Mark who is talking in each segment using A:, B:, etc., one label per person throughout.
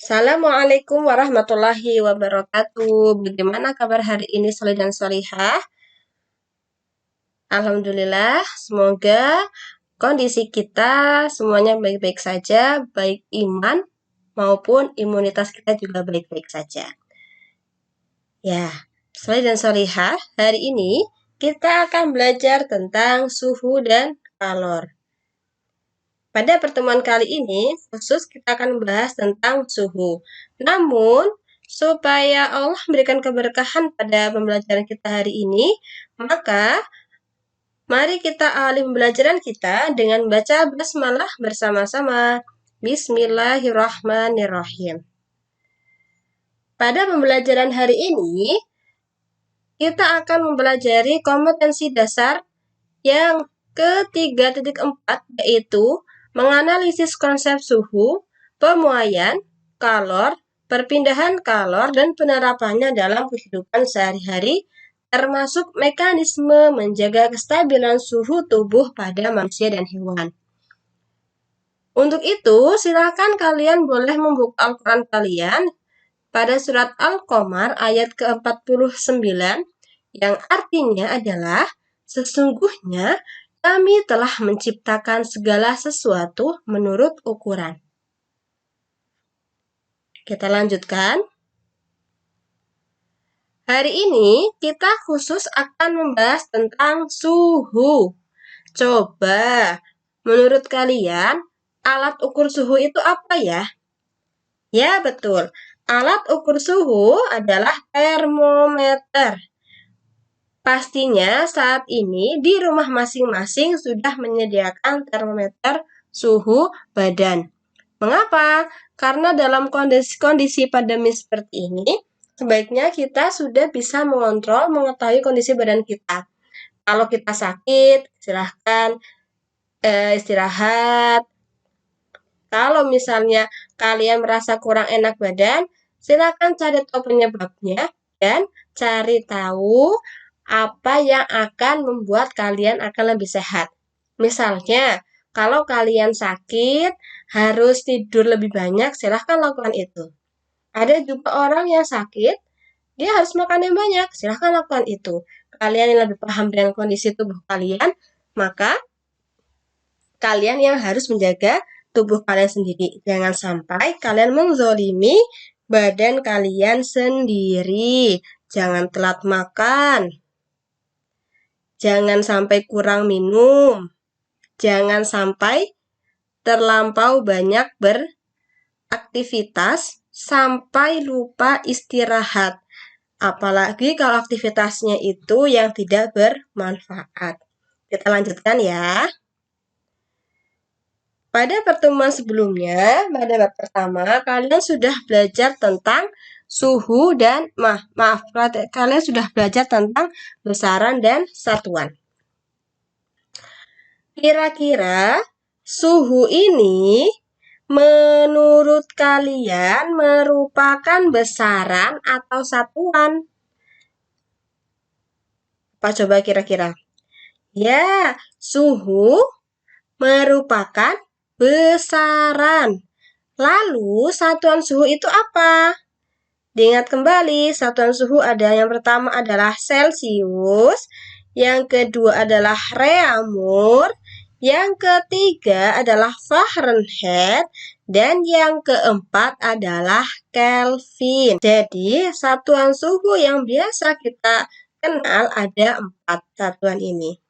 A: Assalamualaikum warahmatullahi wabarakatuh. Bagaimana kabar hari ini, Soleh dan Solihah? Alhamdulillah, semoga kondisi kita semuanya baik-baik saja, baik iman maupun imunitas kita juga baik-baik saja. Ya, Soleh dan Solihah, hari ini kita akan belajar tentang suhu dan kalor. Pada pertemuan kali ini, khusus kita akan membahas tentang suhu. Namun, supaya Allah memberikan keberkahan pada pembelajaran kita hari ini, maka mari kita awali pembelajaran kita dengan baca basmalah bersama-sama. Bismillahirrahmanirrahim. Pada pembelajaran hari ini, kita akan mempelajari kompetensi dasar yang ke-3.4, yaitu menganalisis konsep suhu, pemuaian, kalor, perpindahan kalor, dan penerapannya dalam kehidupan sehari-hari, termasuk mekanisme menjaga kestabilan suhu tubuh pada manusia dan hewan. Untuk itu, silakan kalian boleh membuka Al-Quran kalian pada surat Al-Qamar ayat ke-49, yang artinya adalah, sesungguhnya kami telah menciptakan segala sesuatu menurut ukuran. Kita lanjutkan. Hari ini kita khusus akan membahas tentang suhu. Coba, menurut kalian, alat ukur suhu itu apa ya? Ya, betul. Alat ukur suhu adalah termometer. Pastinya saat ini di rumah masing-masing sudah menyediakan termometer suhu badan. Mengapa? Karena dalam kondisi pandemi seperti ini, sebaiknya kita sudah bisa mengontrol, mengetahui kondisi badan kita. Kalau kita sakit, silahkan istirahat. Kalau misalnya kalian merasa kurang enak badan, silakan cari tahu penyebabnya dan cari tahu apa yang akan membuat kalian akan lebih sehat. Misalnya, kalau kalian sakit, harus tidur lebih banyak, silahkan lakukan itu. Ada juga orang yang sakit, dia harus makan yang banyak, silahkan lakukan itu. Kalian yang lebih paham dengan kondisi tubuh kalian, maka kalian yang harus menjaga tubuh kalian sendiri. Jangan sampai kalian menzolimi badan kalian sendiri. Jangan telat makan. Jangan sampai kurang minum. Jangan sampai terlampau banyak beraktivitas sampai lupa istirahat. Apalagi kalau aktivitasnya itu yang tidak bermanfaat. Kita lanjutkan ya. Pada pertemuan sebelumnya, pada bab pertama, kalian sudah belajar tentang suhu dan kalian sudah belajar tentang besaran dan satuan. Kira-kira suhu ini menurut kalian merupakan besaran atau satuan? Apa coba kira-kira? Ya, suhu merupakan besaran. Lalu, satuan suhu itu apa? Diingat kembali, satuan suhu ada yang pertama adalah Celsius, yang kedua adalah reaumur, yang ketiga adalah Fahrenheit, dan yang keempat adalah Kelvin. Jadi, satuan suhu yang biasa kita kenal ada 4 satuan ini.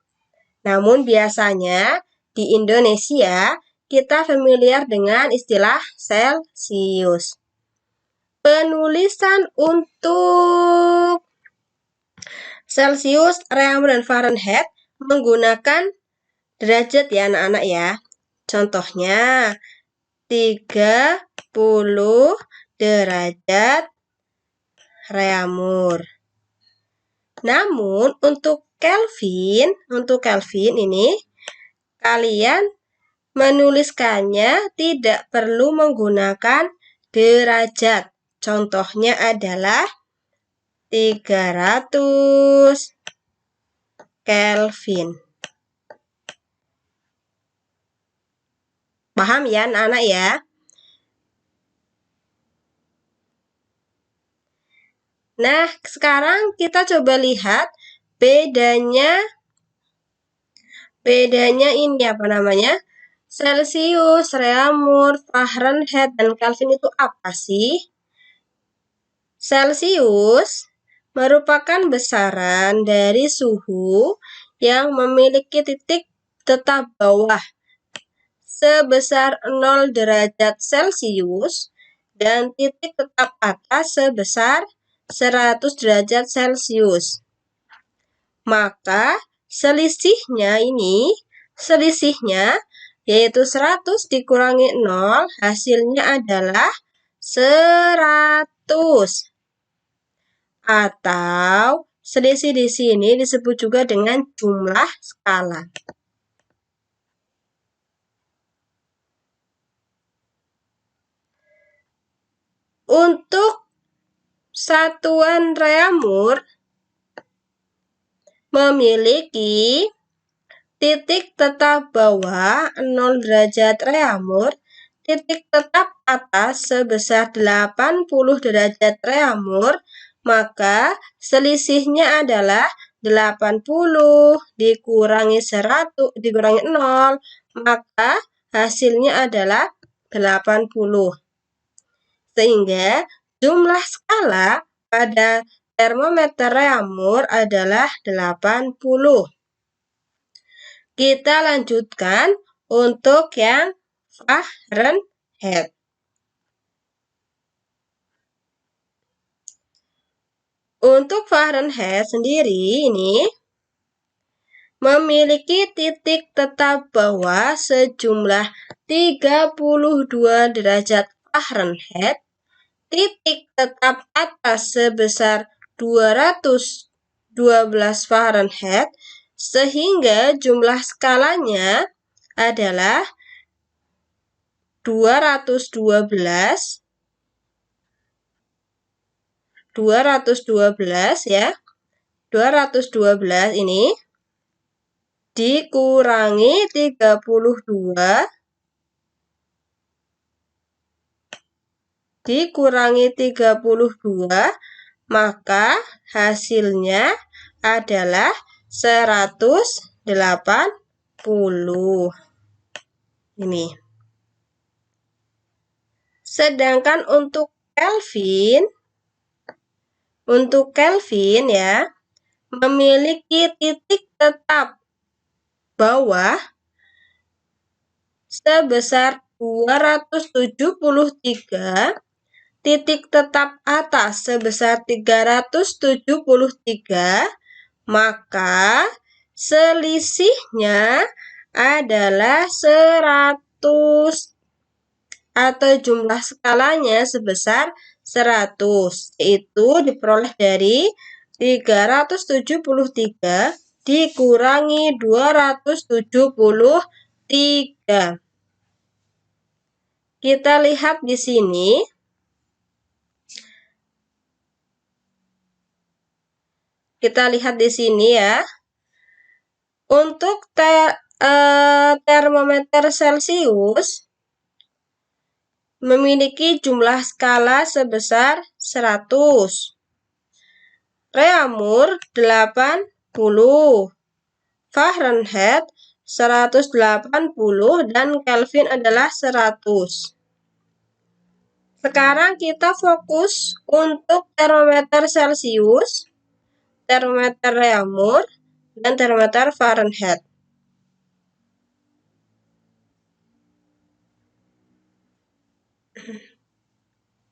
A: Namun biasanya di Indonesia kita familiar dengan istilah Celsius. Penulisan untuk Celsius, reaumur, dan Fahrenheit menggunakan derajat ya anak-anak ya. Contohnya 30 derajat reaumur. Namun untuk Kelvin ini kalian menuliskannya tidak perlu menggunakan derajat. Contohnya adalah 300 Kelvin. Paham ya anak-anak ya? Nah, sekarang kita coba lihat bedanya ini apa namanya? Celsius, Reaumur, Fahrenheit, dan Kelvin itu apa sih? Celsius merupakan besaran dari suhu yang memiliki titik tetap bawah sebesar 0 derajat Celcius dan titik tetap atas sebesar 100 derajat Celcius. Maka selisihnya yaitu 100 dikurangi 0, hasilnya adalah 100. Atau selisih di sini disebut juga dengan jumlah skala. Untuk satuan Reaumur memiliki titik tetap bawah 0 derajat Reaumur, titik tetap atas sebesar 80 derajat Reaumur, maka selisihnya adalah 80 dikurangi 100 dikurangi 0, maka hasilnya adalah 80. Sehingga jumlah skala pada termometer Reaumur adalah 80. Kita lanjutkan untuk yang Fahrenheit. Untuk Fahrenheit sendiri ini memiliki titik tetap bawah sejumlah 32 derajat Fahrenheit, titik tetap atas sebesar 212 Fahrenheit, sehingga jumlah skalanya adalah 212 ya. 212 ini dikurangi 32, maka hasilnya adalah 180. Ini. Sedangkan untuk Kelvin ya, memiliki titik tetap bawah sebesar 273, titik tetap atas sebesar 373, maka selisihnya adalah 100 atau jumlah skalanya sebesar 100, yaitu diperoleh dari 373 dikurangi 273. Kita lihat di sini. Ya. Untuk termometer Celsius memiliki jumlah skala sebesar 100. Reaumur 80, Fahrenheit 180, dan Kelvin adalah 100. Sekarang kita fokus untuk termometer Celsius, termometer Reaumur, dan termometer Fahrenheit.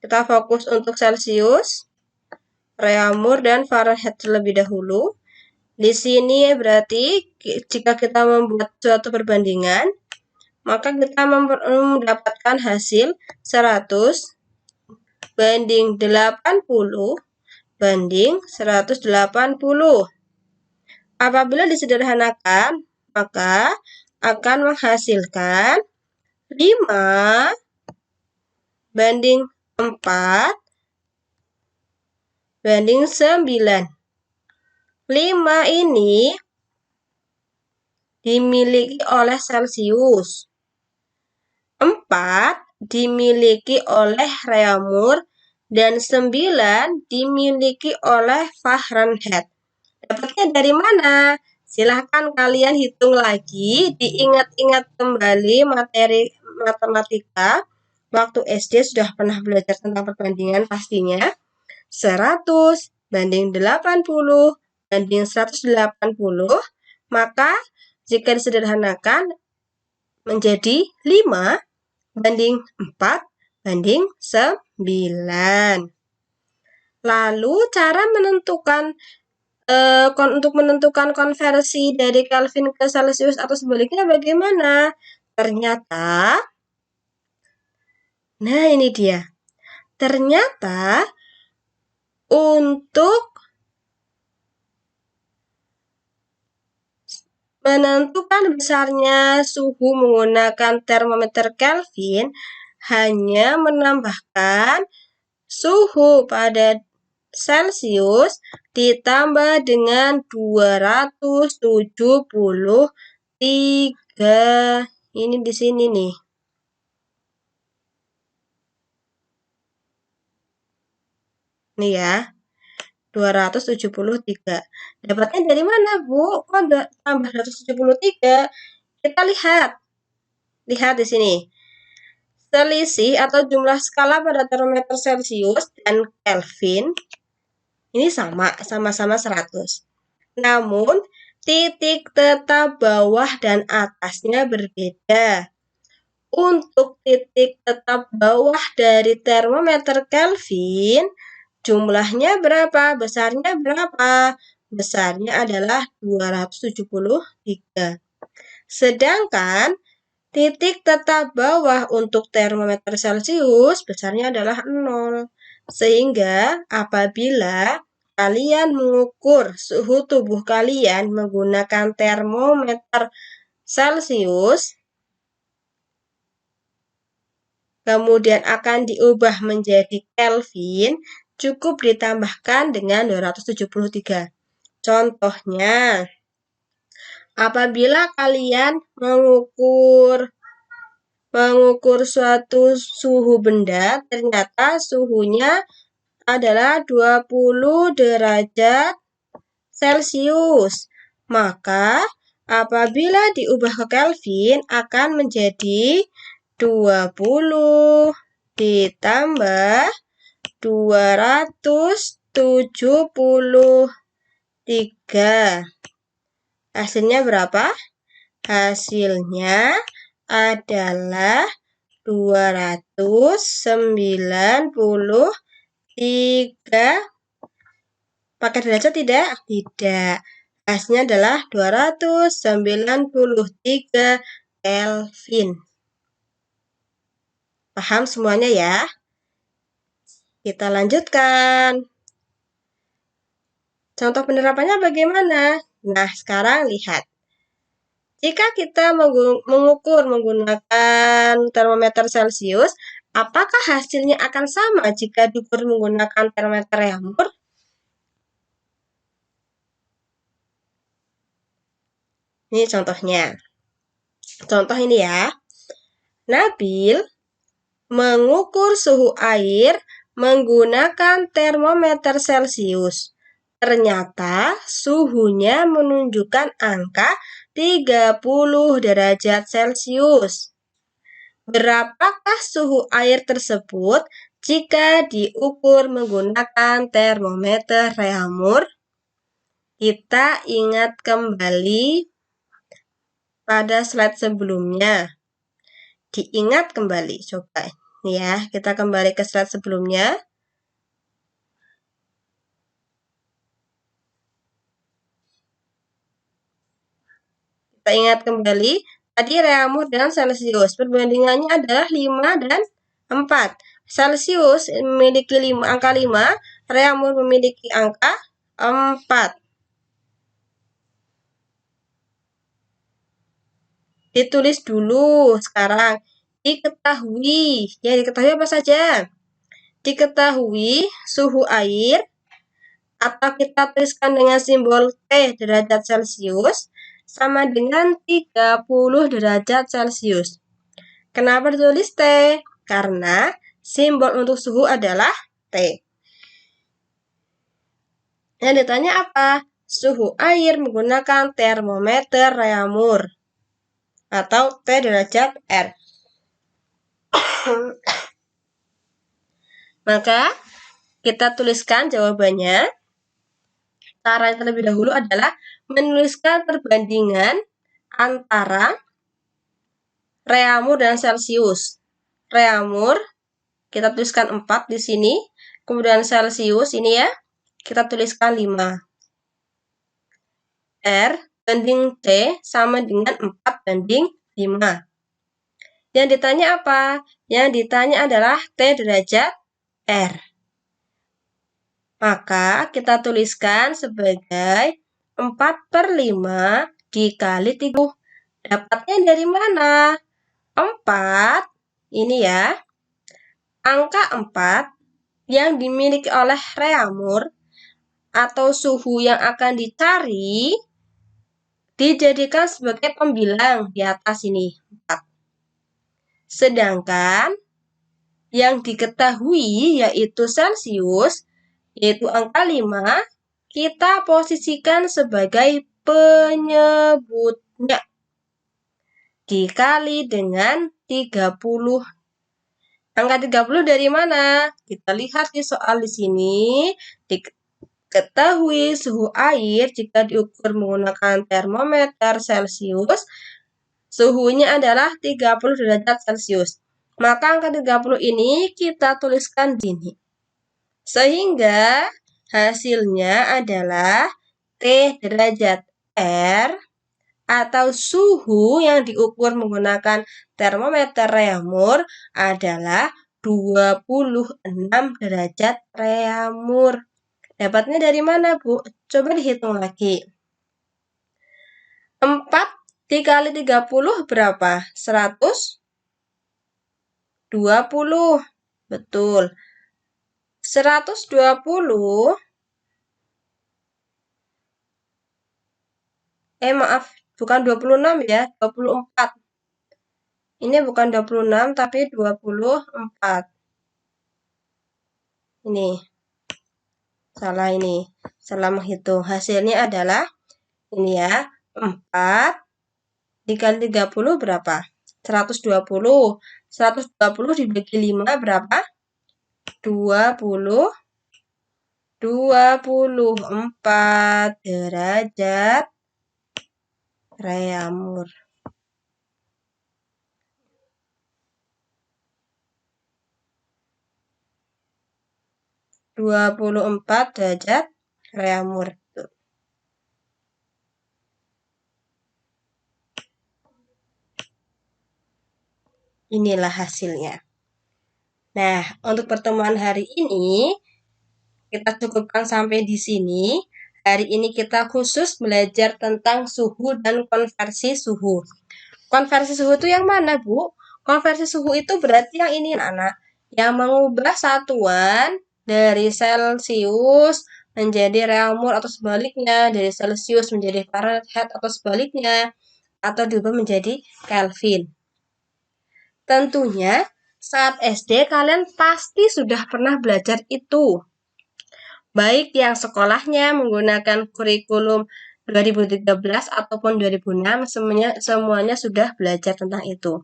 A: Kita fokus untuk Celsius, Reaumur, dan Fahrenheit terlebih dahulu. Di sini berarti jika kita membuat suatu perbandingan, maka kita mendapatkan hasil 100 banding 80 banding 180. Apabila disederhanakan, maka akan menghasilkan 5 banding 4 banding 9. 5 ini dimiliki oleh Celsius. 4 dimiliki oleh Reaumur dan 9 dimiliki oleh Fahrenheit. Dapatnya dari mana? Silahkan kalian hitung lagi, diingat-ingat kembali materi matematika. Waktu SD sudah pernah belajar tentang perbandingan pastinya. 100 banding 80 banding 180, maka jika disederhanakan menjadi 5 banding 4 banding 9. Lalu cara menentukan untuk menentukan konversi dari Kelvin ke Celsius atau sebaliknya bagaimana? Ternyata, nah ini dia. Ternyata untuk menentukan besarnya suhu menggunakan termometer Kelvin hanya menambahkan suhu pada Celsius ditambah dengan 273. Ini di sini nih. Nih ya. 273. Dapatnya dari mana, Bu? Kok tambah 273? Kita lihat. Lihat di sini. Selisih atau jumlah skala pada termometer Celsius dan Kelvin ini sama-sama 100. Namun, titik tetap bawah dan atasnya berbeda. Untuk titik tetap bawah dari termometer Kelvin, jumlahnya berapa? Besarnya berapa? Besarnya adalah 273. Sedangkan titik tetap bawah untuk termometer Celsius besarnya adalah 0. Sehingga apabila kalian mengukur suhu tubuh kalian menggunakan termometer Celsius, kemudian akan diubah menjadi Kelvin, cukup ditambahkan dengan 273. Contohnya, apabila kalian mengukur suatu suhu benda, ternyata suhunya adalah 20 derajat Celcius. Maka apabila diubah ke Kelvin akan menjadi 20 ditambah 273. Hasilnya berapa? Hasilnya adalah 293. Pakai derajat tidak? Tidak. Hasilnya adalah 293 Kelvin. Paham semuanya ya? Kita lanjutkan. Contoh penerapannya bagaimana? Nah, sekarang lihat. Jika kita mengukur menggunakan termometer Celsius, apakah hasilnya akan sama jika diukur menggunakan termometer Reaumur? Ini contohnya. Contoh ini ya. Nabil mengukur suhu air menggunakan termometer Celsius. Ternyata suhunya menunjukkan angka 30 derajat Celcius. Berapakah suhu air tersebut jika diukur menggunakan termometer Reaumur? Kita ingat kembali pada slide sebelumnya. Diingat kembali, coba ya, kita kembali ke slide sebelumnya. Kita ingat kembali, tadi Reaumur dan Celsius, perbandingannya adalah 5 dan 4. Celsius memiliki angka 5, Reaumur memiliki angka 4. Ditulis dulu sekarang. Diketahui, ya diketahui apa saja? Diketahui suhu air, atau kita tuliskan dengan simbol T derajat Celcius, sama dengan 30 derajat Celcius. Kenapa ditulis T? Karena simbol untuk suhu adalah T. T. Yang ditanya apa? Suhu air menggunakan termometer Reaumur atau T derajat R. Maka kita tuliskan jawabannya. Cara yang terlebih dahulu adalah menuliskan perbandingan antara Reaumur dan Celcius. Reaumur kita tuliskan 4 di sini, kemudian Celcius ini ya, kita tuliskan 5. R banding T sama dengan 4 banding 5. Yang ditanya apa? Yang ditanya adalah T derajat R. Maka kita tuliskan sebagai 4/5 dikali 3. Dapatnya dari mana? 4, ini ya. Angka 4 yang dimiliki oleh Reaumur atau suhu yang akan dicari dijadikan sebagai pembilang di atas ini, 4. Sedangkan yang diketahui yaitu Celcius, yaitu angka 5, kita posisikan sebagai penyebutnya. Dikali dengan 30. Angka 30 dari mana? Kita lihat di soal di sini. Diketahui suhu air jika diukur menggunakan termometer Celcius, suhunya adalah 30 derajat Celcius. Maka angka 30 ini kita tuliskan di sini. Sehingga hasilnya adalah T derajat R atau suhu yang diukur menggunakan termometer Reaumur adalah 26 derajat Reaumur. Dapatnya dari mana, Bu? Coba dihitung lagi. 4 dikali 30 berapa? 120. Betul. 120. Maaf. Bukan 26 ya, 24. Ini bukan 26, tapi 24. Ini. Salah ini. Salah menghitung. Hasilnya adalah, ini ya, 4 dikali 30 berapa? 120. 120 dibagi 5 berapa? 20. 24 derajat Reaumur. 24 derajat Reaumur. Inilah hasilnya. Nah, untuk pertemuan hari ini kita cukupkan sampai di sini. Hari ini kita khusus belajar tentang suhu dan konversi suhu. Konversi suhu itu yang mana, Bu? Konversi suhu itu berarti yang ini, anak. Yang mengubah satuan dari Celcius menjadi Reaumur atau sebaliknya, dari Celcius menjadi Fahrenheit atau sebaliknya, atau diubah menjadi Kelvin. Tentunya saat SD kalian pasti sudah pernah belajar itu. Baik yang sekolahnya menggunakan kurikulum 2013 ataupun 2006, semuanya sudah belajar tentang itu.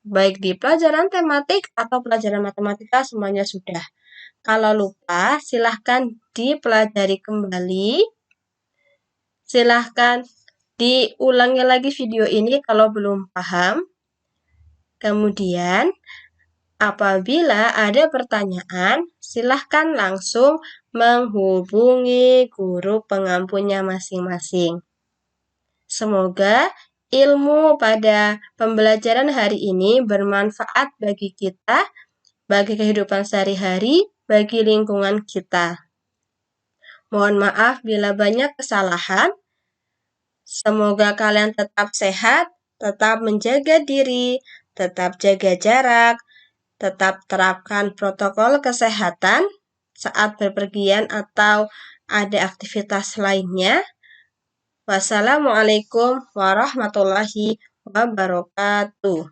A: Baik di pelajaran tematik atau pelajaran matematika, semuanya sudah. Kalau lupa, silahkan dipelajari kembali. Silahkan diulangi lagi video ini kalau belum paham. Kemudian, apabila ada pertanyaan, silahkan langsung menghubungi guru pengampunya masing-masing. Semoga ilmu pada pembelajaran hari ini bermanfaat bagi kita, bagi kehidupan sehari-hari, bagi lingkungan kita. Mohon maaf bila banyak kesalahan. Semoga kalian tetap sehat, tetap menjaga diri, tetap jaga jarak, tetap terapkan protokol kesehatan saat berpergian atau ada aktivitas lainnya. Wassalamualaikum warahmatullahi wabarakatuh.